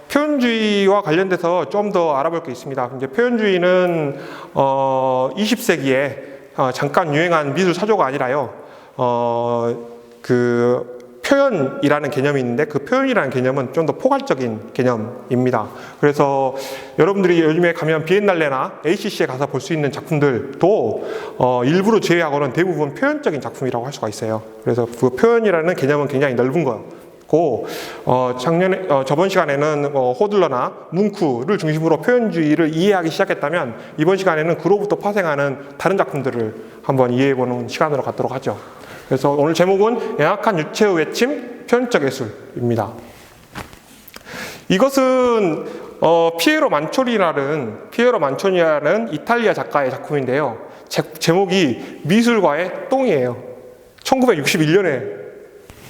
표현주의와 관련돼서 좀 더 알아볼 게 있습니다. 이제 표현주의는 20세기에 잠깐 유행한 미술 사조가 아니라요. 그 표현이라는 개념이 있는데 그 표현이라는 개념은 좀 더 포괄적인 개념입니다. 그래서 여러분들이 요즘에 가면 비엔날레나 ACC에 가서 볼 수 있는 작품들도 일부를 제외하고는 대부분 표현적인 작품이라고 할 수가 있어요. 그래서 그 표현이라는 개념은 굉장히 넓은 거고, 저번 시간에는 호들러나 뭉크를 중심으로 표현주의를 이해하기 시작했다면 이번 시간에는 그로부터 파생하는 다른 작품들을 한번 이해해보는 시간으로 갖도록 하죠. 그래서 오늘 제목은 영악한 유체의 외침, 표현적 예술입니다. 이것은 피에로 만초니라는 이탈리아 작가의 작품인데요. 제목이 미술과의 똥이에요. 1961년에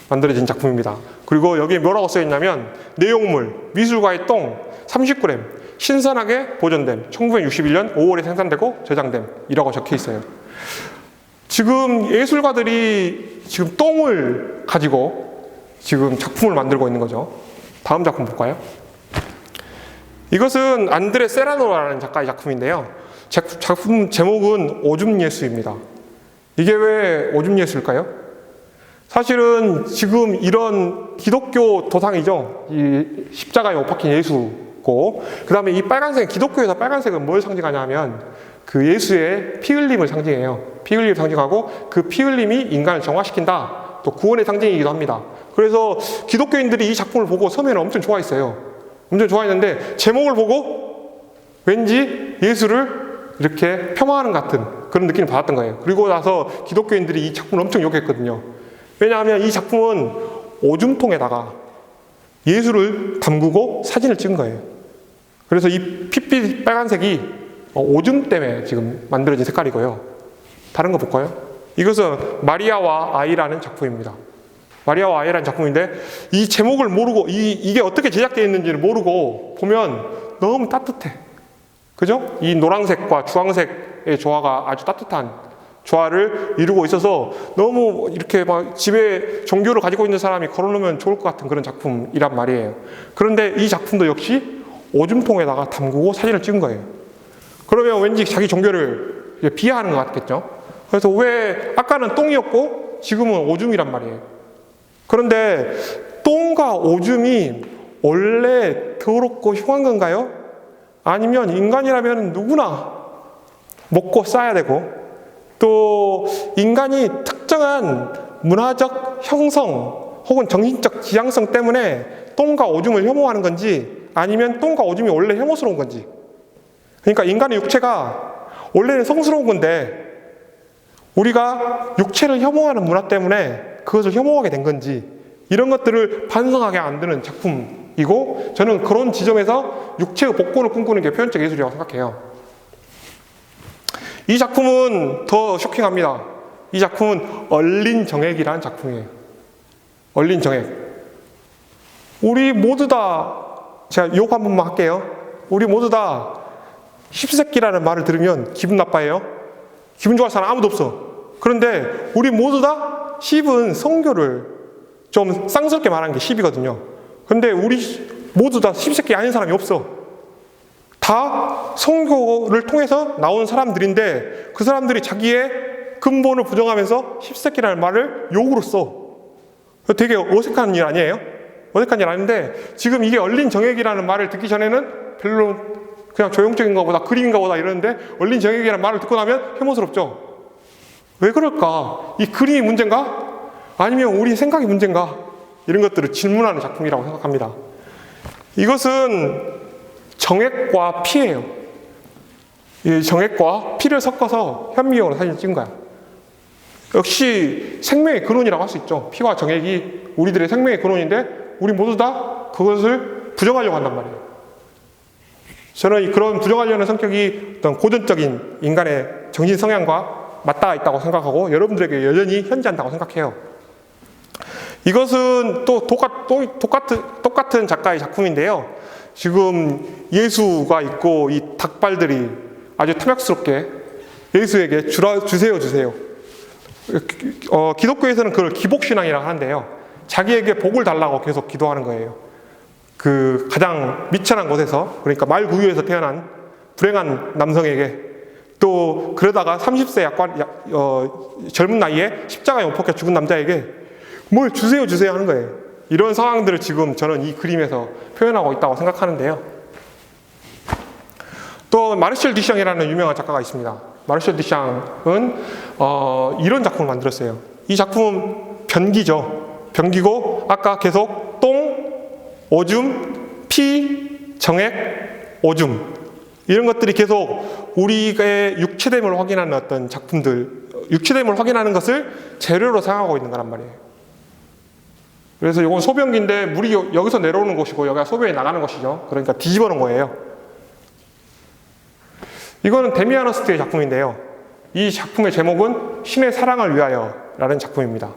만들어진 작품입니다. 그리고 여기에 뭐라고 써있냐면 내용물, 미술과의 똥 30g 신선하게 보존됨, 1961년 5월에 생산되고 저장됨 이라고 적혀 있어요. 지금 예술가들이 지금 똥을 가지고 지금 작품을 만들고 있는 거죠. 다음 작품 볼까요? 이것은 안드레 세라노라는 작가의 작품인데요. 작품 제목은 오줌 예수입니다. 이게 왜 오줌 예수일까요? 사실은 지금 이런 기독교 도상이죠. 이 십자가에 못 박힌 예수고, 그 다음에 이 빨간색, 기독교에서 빨간색은 뭘 상징하냐면 그 예수의 피 흘림을 상징해요. 피 흘림을 상징하고 그 피 흘림이 인간을 정화시킨다. 또 구원의 상징이기도 합니다. 그래서 기독교인들이 이 작품을 보고 처음에는 엄청 좋아했어요. 엄청 좋아했는데 제목을 보고 왠지 예수를 이렇게 폄하하는 같은 그런 느낌을 받았던 거예요. 그리고 나서 기독교인들이 이 작품을 엄청 욕했거든요. 왜냐하면 이 작품은 오줌통에다가 예수를 담그고 사진을 찍은 거예요. 그래서 이 핏빛 빨간색이 오줌 때문에 지금 만들어진 색깔이고요. 다른 거 볼까요? 이것은 마리아와 아이라는 작품입니다. 마리아와 아이라는 작품인데 이 제목을 모르고 이게 어떻게 제작되어 있는지를 모르고 보면 너무 따뜻해. 그죠? 이 노란색과 주황색의 조화가 아주 따뜻한 조화를 이루고 있어서 너무 이렇게 막 집에 종교를 가지고 있는 사람이 걸어놓으면 좋을 것 같은 그런 작품이란 말이에요. 그런데 이 작품도 역시 오줌통에다가 담그고 사진을 찍은 거예요. 그러면 왠지 자기 종교를 비하하는 것 같겠죠? 그래서 왜 아까는 똥이었고 지금은 오줌이란 말이에요. 그런데 똥과 오줌이 원래 더럽고 흉한 건가요? 아니면 인간이라면 누구나 먹고 싸야 되고 또 인간이 특정한 문화적 형성 혹은 정신적 지향성 때문에 똥과 오줌을 혐오하는 건지 아니면 똥과 오줌이 원래 혐오스러운 건지, 그러니까 인간의 육체가 원래는 성스러운 건데 우리가 육체를 혐오하는 문화 때문에 그것을 혐오하게 된 건지 이런 것들을 반성하게 만드는 작품이고, 저는 그런 지점에서 육체의 복권을 꿈꾸는 게 표현적 예술이라고 생각해요. 이 작품은 더 쇼킹합니다. 이 작품은 얼린 정액이라는 작품이에요. 얼린 정액. 우리 모두 다, 제가 욕 한 번만 할게요. 우리 모두 다 씹새끼라는 말을 들으면 기분 나빠해요. 기분 좋아할 사람 아무도 없어. 그런데 우리 모두 다 씹은 성교를 좀 쌍스럽게 말하는 게 씹이거든요. 그런데 우리 모두 다 씹새끼 아닌 사람이 없어. 다 성교를 통해서 나온 사람들인데 그 사람들이 자기의 근본을 부정하면서 씹새끼라는 말을 욕으로 써. 되게 어색한 일 아니에요? 어색한 일 아닌데 지금 이게 얼린 정액이라는 말을 듣기 전에는 별로 그냥 조형적인가 보다, 그림인가 보다 이러는데 얼린 정액이라는 말을 듣고 나면 혐오스럽죠. 왜 그럴까? 이 그림이 문제인가? 아니면 우리 생각이 문제인가? 이런 것들을 질문하는 작품이라고 생각합니다. 이것은 정액과 피예요. 이 정액과 피를 섞어서 현미경으로 사진을 찍은 거야. 역시 생명의 근원이라고 할 수 있죠. 피와 정액이 우리들의 생명의 근원인데 우리 모두 다 그것을 부정하려고 한단 말이에요. 저는 그런 부정하려는 성격이 어떤 고전적인 인간의 정신 성향과 맞닿아 있다고 생각하고 여러분들에게 여전히 현재한다고 생각해요. 이것은 또 똑같은 작가의 작품인데요. 지금 예수가 있고 이 닭발들이 아주 탐욕스럽게 예수에게 주세요. 기독교에서는 그걸 기복신앙이라고 하는데요. 자기에게 복을 달라고 계속 기도하는 거예요. 그 가장 미천한 곳에서, 그러니까 말구유에서 태어난 불행한 남성에게, 또 그러다가 30세 젊은 나이에 십자가에 못 박혀 죽은 남자에게 뭘 주세요 주세요 하는 거예요. 이런 상황들을 지금 저는 이 그림에서 표현하고 있다고 생각하는데요. 또 마르셜 듀샹이라는 유명한 작가가 있습니다. 마르셜 듀샹은 이런 작품을 만들었어요. 이 작품은 변기죠. 변기고 아까 계속 똥, 오줌, 피, 정액, 오줌, 이런 것들이 계속 우리의 육체됨을 확인하는 어떤 작품들, 육체됨을 확인하는 것을 재료로 사용하고 있는 거란 말이에요. 그래서 이건 소변기인데 물이 여기서 내려오는 곳이고 여기가 소변이 나가는 곳이죠. 그러니까 뒤집어 놓은 거예요. 이거는 데미안 허스트의 작품인데요. 이 작품의 제목은 신의 사랑을 위하여 라는 작품입니다.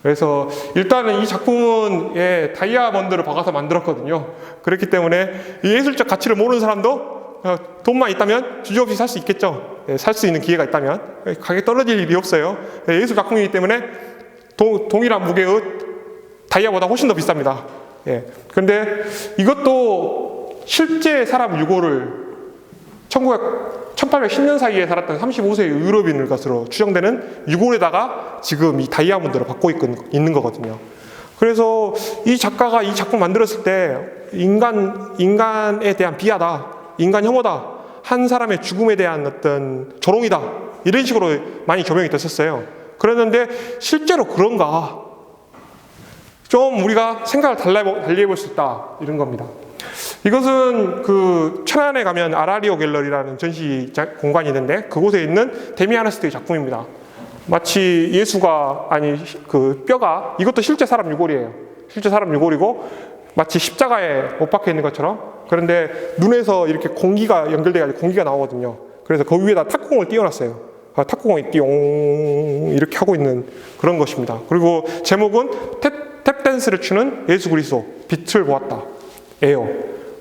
그래서 일단은 이 작품은 다이아몬드를 박아서 만들었거든요. 그렇기 때문에 이 예술적 가치를 모르는 사람도 돈만 있다면 주저없이 살 수 있겠죠. 살 수 있는 기회가 있다면. 가격이 떨어질 일이 없어요. 예술 작품이기 때문에 동일한 무게의 다이아보다 훨씬 더 비쌉니다. 그런데 이것도 실제 사람 유골을 1810년 사이에 살았던 35세의 유럽인일 것으로 추정되는 유골에다가 지금 이 다이아몬드를 받고 있는 거거든요. 그래서 이 작가가 이 작품 만들었을 때 인간에 대한 비하다, 인간 혐오다, 한 사람의 죽음에 대한 어떤 조롱이다, 이런 식으로 많이 조명이 됐었어요. 그랬는데 실제로 그런가? 좀 우리가 생각을 달리 해볼 수 있다, 이런 겁니다. 이것은 그 천안에 가면 아라리오 갤러리라는 전시 공간이 있는데 그곳에 있는 데미안 허스트의 작품입니다. 마치 예수가, 그 뼈가, 이것도 실제 사람 유골이에요. 실제 사람 유골이고 마치 십자가에 못 박혀 있는 것처럼. 그런데 눈에서 이렇게 공기가 연결돼가지고 공기가 나오거든요. 그래서 그 위에다 탁구공을 띄워놨어요. 탁구공이 띠용 이렇게 하고 있는 그런 것입니다. 그리고 제목은 탭댄스를 추는 예수 그리스도, 빛을 보았다 예요.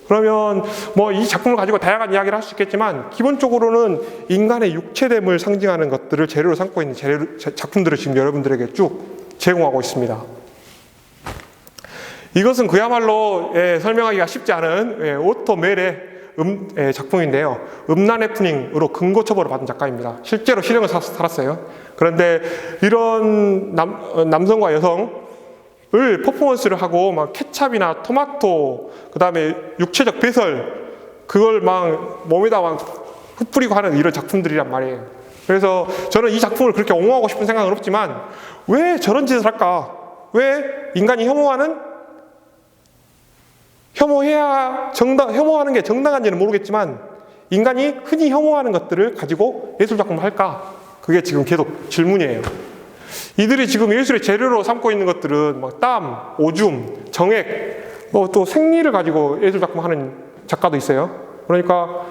그러면 뭐 이 작품을 가지고 다양한 이야기를 할 수 있겠지만 기본적으로는 인간의 육체됨을 상징하는 것들을 재료로 삼고 있는 작품들을 지금 여러분들에게 쭉 제공하고 있습니다. 이것은 그야말로 설명하기가 쉽지 않은 오토 멜의 작품인데요. 음란 해프닝으로 금고 처벌을 받은 작가입니다. 실제로 실형을 살았어요. 그런데 이런 남성과 여성을 퍼포먼스를 하고 막 케찹이나 토마토, 그 다음에 육체적 배설, 그걸 막 몸에다 막 흩뿌리고 하는 이런 작품들이란 말이에요. 그래서 저는 이 작품을 그렇게 옹호하고 싶은 생각은 없지만 왜 저런 짓을 할까? 왜 인간이 혐오하는 게 정당한지는 모르겠지만 인간이 흔히 혐오하는 것들을 가지고 예술작품을 할까? 그게 지금 계속 질문이에요. 이들이 지금 예술의 재료로 삼고 있는 것들은 막 땀, 오줌, 정액, 또 생리를 가지고 예술작품 하는 작가도 있어요. 그러니까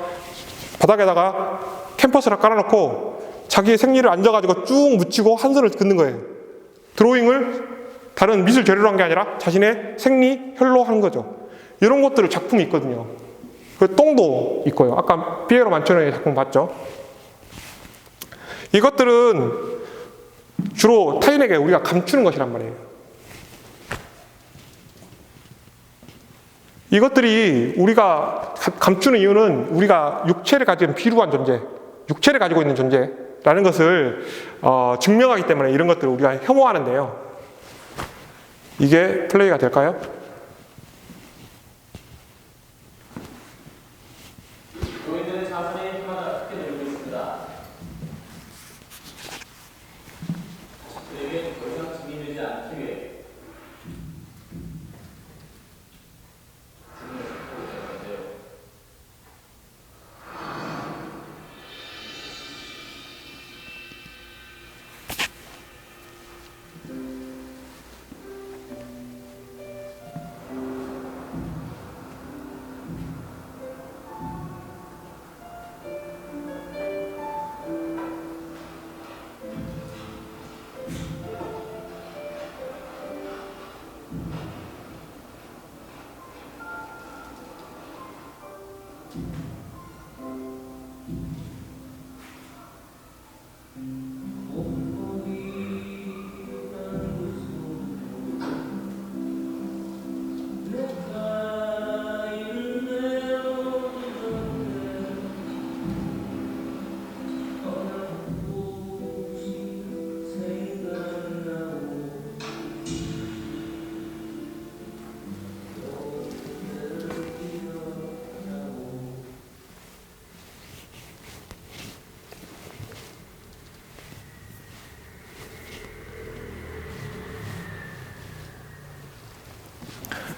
바닥에다가 캔버스를 깔아놓고 자기의 생리를 앉아가지고 쭉 묻히고 한 손을 긋는 거예요. 드로잉을 다른 미술 재료로 한 게 아니라 자신의 생리, 혈로 하는 거죠. 이런 것들을 작품이 있거든요. 그 똥도 있고요. 아까 피에로 만초네의 작품 봤죠? 이것들은 주로 타인에게 우리가 감추는 것이란 말이에요. 이것들이 우리가 감추는 이유는 우리가 육체를 가진 비루한 존재, 육체를 가지고 있는 존재라는 것을 증명하기 때문에 이런 것들을 우리가 혐오하는데요. 이게 플레이가 될까요? 노인들의 자손의 힘마다 크게 늘고 있습니다. 자식들에게 더 이상 짐이 되지 않기 위해 주문을 하고 있었는데요.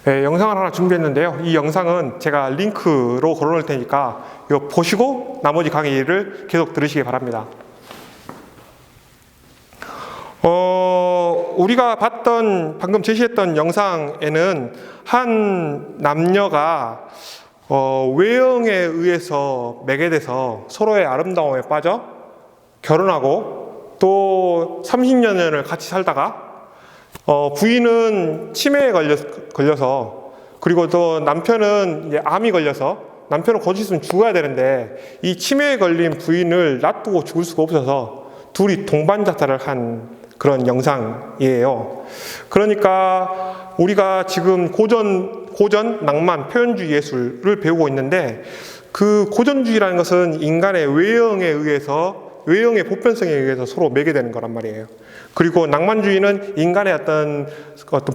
영상을 하나 준비했는데요. 이 영상은 제가 링크로 걸어놓을 테니까 이거 보시고 나머지 강의를 계속 들으시기 바랍니다. 우리가 봤던, 방금 제시했던 영상에는 한 남녀가 외형에 의해서 매개돼서 서로의 아름다움에 빠져 결혼하고 또 30년을 같이 살다가 부인은 치매에 걸려서 그리고 또 남편은 이제 암이 걸려서 남편은 곧 있으면 죽어야 되는데 이 치매에 걸린 부인을 놔두고 죽을 수가 없어서 둘이 동반 자살을 한 그런 영상이에요. 그러니까 우리가 지금 고전 낭만 표현주의 예술을 배우고 있는데 그 고전주의라는 것은 인간의 외형에 의해서 외형의 보편성에 의해서 서로 매개되는 거란 말이에요. 그리고 낭만주의는 인간의 어떤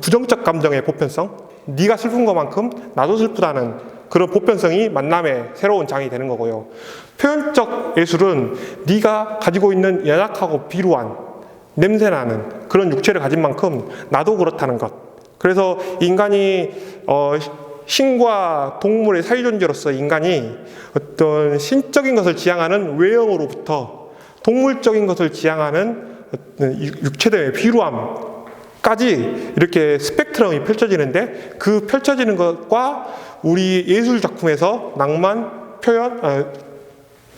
부정적 감정의 보편성, 네가 슬픈 것만큼 나도 슬프다는 그런 보편성이 만남의 새로운 장이 되는 거고요. 표현적 예술은 네가 가지고 있는 연약하고 비루한 냄새나는 그런 육체를 가진 만큼 나도 그렇다는 것. 그래서 인간이 신과 동물의 사이존재로서 인간이 어떤 신적인 것을 지향하는 외형으로부터 동물적인 것을 지향하는 육체대의 비루함까지 이렇게 스펙트럼이 펼쳐지는데 그 펼쳐지는 것과 우리 예술 작품에서 낭만 표현,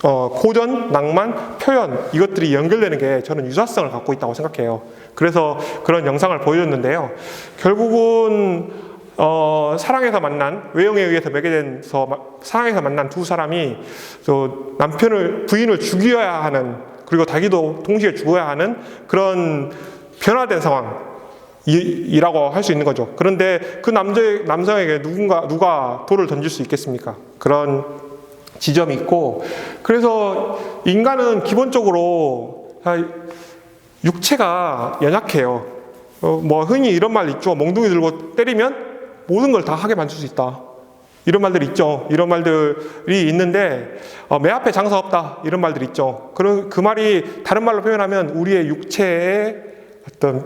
고전, 낭만, 표현 이것들이 연결되는 게 저는 유사성을 갖고 있다고 생각해요. 그래서 그런 영상을 보여줬는데요. 결국은 사랑에서 만난, 외형에 의해서 매개돼서 사랑에서 만난 두 사람이 또 부인을 죽여야 하는, 그리고 자기도 동시에 죽어야 하는 그런 변화된 상황이라고 할 수 있는 거죠. 그런데 그 남성에게 누가 돌을 던질 수 있겠습니까? 그런 지점이 있고, 그래서 인간은 기본적으로 육체가 연약해요. 흔히 이런 말 있죠. 몽둥이 들고 때리면 모든 걸 다 하게 만들 수 있다. 이런 말들이 있죠. 이런 말들이 있는데 매 앞에 장사 없다. 이런 말들이 있죠. 그 말이 다른 말로 표현하면 우리의 육체의 어떤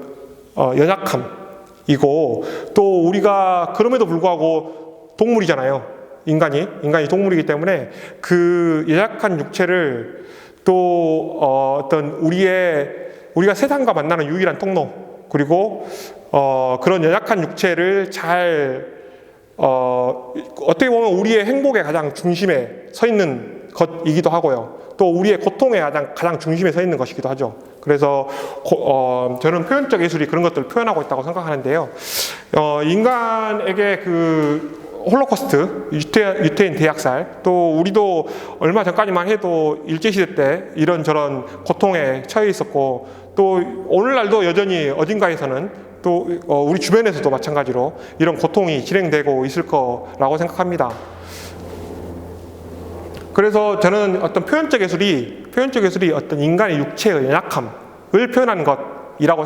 연약함이고, 또 우리가 그럼에도 불구하고 동물이잖아요. 인간이 동물이기 때문에 그 연약한 육체를 또 어떤 우리가 세상과 만나는 유일한 통로, 그리고 그런 연약한 육체를 잘 어떻게 보면 우리의 행복의 가장 중심에 서 있는 것이기도 하고요. 또 우리의 고통의 가장 중심에 서 있는 것이기도 하죠. 그래서 저는 표현적 예술이 그런 것들을 표현하고 있다고 생각하는데요. 인간에게 그 홀로코스트, 유태인 대학살, 또 우리도 얼마 전까지만 해도 일제시대 때 이런저런 고통에 처해 있었고, 또 오늘날도 여전히 어딘가에서는 또 우리 주변에서도 마찬가지로 이런 고통이 진행되고 있을 거라고 생각합니다. 그래서 저는 어떤 표현적 예술이 어떤 인간의 육체의 연약함을 표현하는 것이라고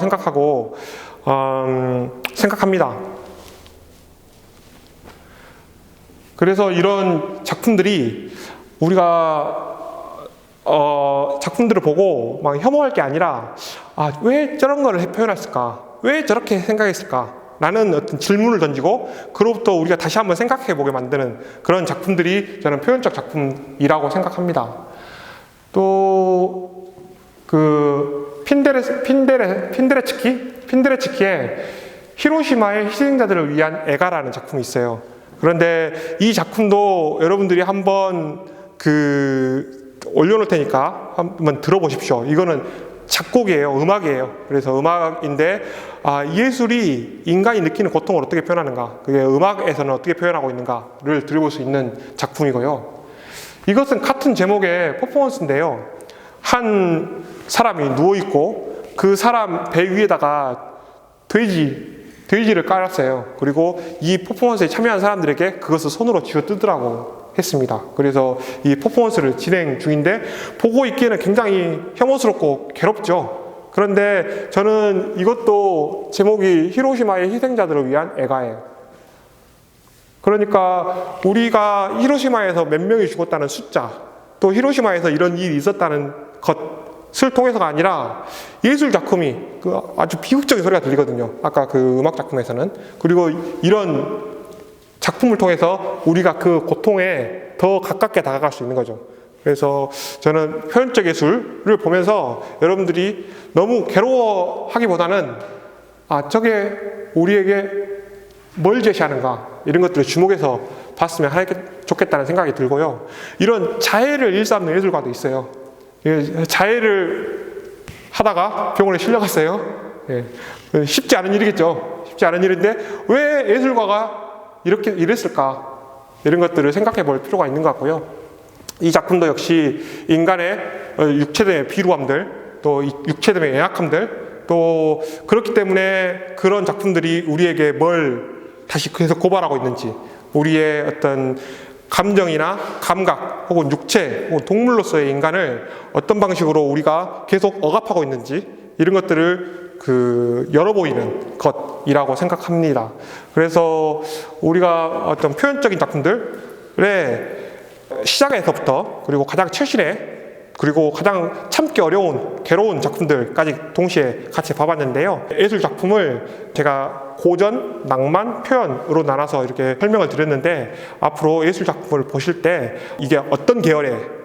생각합니다. 그래서 이런 작품들이 우리가 작품들을 보고 막 혐오할 게 아니라 왜 저런 거를 표현했을까? 왜 저렇게 생각했을까? 라는 어떤 질문을 던지고 그로부터 우리가 다시 한번 생각해 보게 만드는 그런 작품들이 저는 표현적 작품이라고 생각합니다. 또 그 핀데레츠키의 히로시마의 희생자들을 위한 애가라는 작품이 있어요. 그런데 이 작품도 여러분들이 한번 올려놓을 테니까 한번 들어보십시오. 이거는 작곡이에요. 음악이에요. 그래서 음악인데 예술이 인간이 느끼는 고통을 어떻게 표현하는가, 그게 음악에서는 어떻게 표현하고 있는가를 들어볼 수 있는 작품이고요. 이것은 같은 제목의 퍼포먼스인데요. 한 사람이 누워있고 그 사람 배 위에다가 돼지를 깔았어요. 그리고 이 퍼포먼스에 참여한 사람들에게 그것을 손으로 쥐어뜯으라고 했습니다. 그래서 이 퍼포먼스를 진행 중인데 보고 있기에는 굉장히 혐오스럽고 괴롭죠. 그런데 저는 이것도 제목이 히로시마의 희생자들을 위한 애가예요. 그러니까 우리가 히로시마에서 몇 명이 죽었다는 숫자, 또 히로시마에서 이런 일이 있었다는 것을 통해서가 아니라 예술 작품이 아주 비극적인 소리가 들리거든요. 아까 그 음악 작품에서는. 그리고 이런 작품을 통해서 우리가 그 고통에 더 가깝게 다가갈 수 있는 거죠. 그래서 저는 표현적 예술을 보면서 여러분들이 너무 괴로워하기보다는 저게 우리에게 뭘 제시하는가 이런 것들을 주목해서 봤으면 좋겠다는 생각이 들고요. 이런 자해를 일삼는 예술가도 있어요. 자해를 하다가 병원에 실려갔어요. 쉽지 않은 일이겠죠. 쉽지 않은 일인데 왜 예술가가 이렇게 이랬을까? 이런 것들을 생각해 볼 필요가 있는 것 같고요. 이 작품도 역시 인간의 육체의 비루함들, 또 육체의 연약함들, 또 그렇기 때문에 그런 작품들이 우리에게 뭘 다시 계속 고발하고 있는지, 우리의 어떤 감정이나 감각 혹은 육체 혹은 동물로서의 인간을 어떤 방식으로 우리가 계속 억압하고 있는지 이런 것들을 열어보이는 것이라고 생각합니다. 그래서 우리가 어떤 표현적인 작품들의 시작에서부터 그리고 가장 최신의 그리고 가장 참기 어려운 괴로운 작품들까지 동시에 같이 봐봤는데요. 예술 작품을 제가 고전, 낭만, 표현으로 나눠서 이렇게 설명을 드렸는데 앞으로 예술 작품을 보실 때 이게 어떤 계열의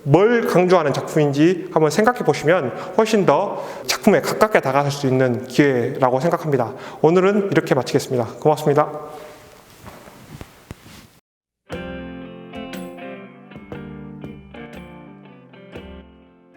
뭘 강조하는 작품인지 한번 생각해 보시면 훨씬 더 작품에 가깝게 다가갈 수 있는 기회라고 생각합니다. 오늘은 이렇게 마치겠습니다. 고맙습니다.